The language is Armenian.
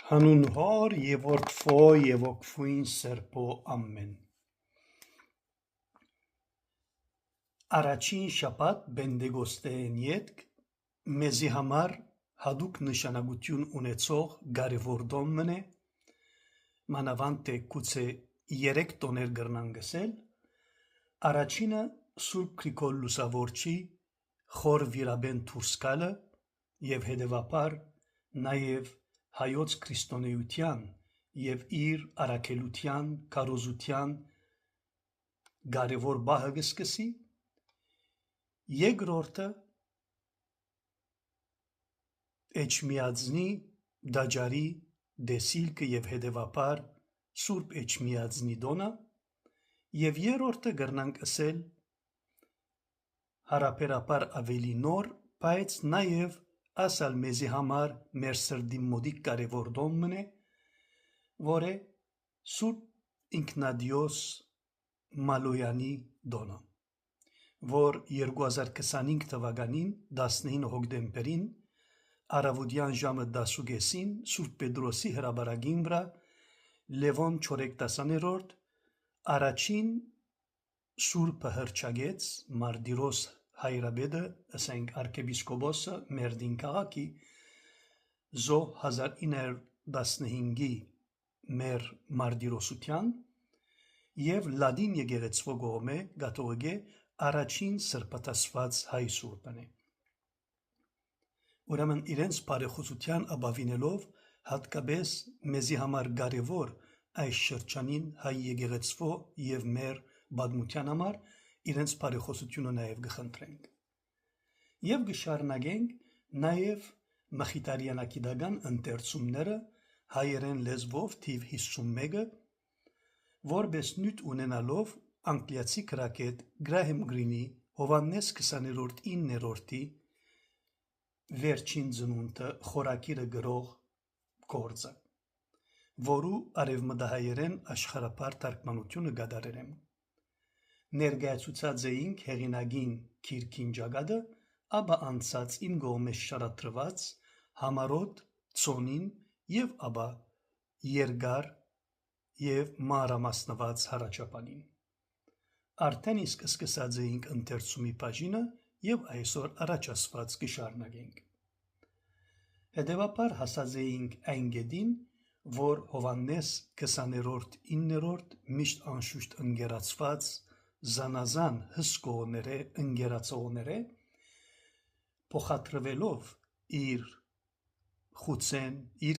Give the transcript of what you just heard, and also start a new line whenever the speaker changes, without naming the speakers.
Հանուն Հոր և Որդվո և Ոգիվորին Սրբո ամեն։ Առաջին շաբաթ Պենտեկոստեին ետք մեզի համար հատուկ նշանակություն ունեցող կարևոր տոն է, մանավանդ թե գուցե 3 տոներ կրնան գսել։ Առաջինը Սուրբ Գրիգոր Լուսավորչի խոր վիրաբեն դուրս գալը և հետևաբար նաև հայոց քրիստոնեության և իր առաքելության քարոզության կարևոր բահը կսկսի։ Երկրորդը Էջմիածնի տաճարի տեսիլքը և հետևաբար Սուրբ Էջմիածնի տոնը և երրորդը կրնանք ասել հարաբերաբար ավելի նոր, բայց նաև ասալ մեզի համար մեր սրտի մոտիկ կարևոր տոն է, որը Սուրբ Ինքնադիոս Մալոյանի տոնը, որ 2025 թվականին 19 հոկտեմբերին առավոտյան ժամը 10:30-ին Սուրբ Պետրոսի հրապարակին վրա Լևոն 4:10 առաջին Սուրբը հռչակեց Մարտիրոս Հայրապետը, ասենք arczepiskopos մեր դին քաղաքի զո 1915-ի մեր մարտիրոսության և լատին եկեղեցու կողմէ կաթողիկե առաջին սրբատասված հայ սուրբն է։ Ուրեմն իրենց բարեխոսության ապավինելով հատկապես մեզի համար կարևոր այս շրջանին հայ եկեղեցու և մեր պատմության համար իրենց բարեխոսությունը նաև կխնդրենք։ Եվ կշարունակենք նաև մխիթարյանագիտական ընթերցումները հայերեն լեզվով թիվ 51-ը, որպես նյութ ունենալով անգլիացի գրագետ Գրահեմ Գրինի Հովհաննես 20:9 վերջին ծնունդը խորագիրը գրող գործը, որու արևմտահայերեն աշխարհապար թարգմանությունը կատարել եմ։ Ներկայացուցած էինք հեղինակին գիրքին ճակատը, ապա անցած իմ կողմից շարադրված համառոտ ծոնին և ապա երկար և մանրամասնված հառաչապանին։ Արդեն իսկ սկսած էինք ընթերցումի բաժինը և այսօր առաջ ասված կշարունակենք։ Հետևաբար հասած էինք այն կետին, որ Հովհաննես 20:9 միշտ անշուշտ ընկերացված զանազան հսկողները ընկերացողները փոխադրվելով իր խուցեն, իր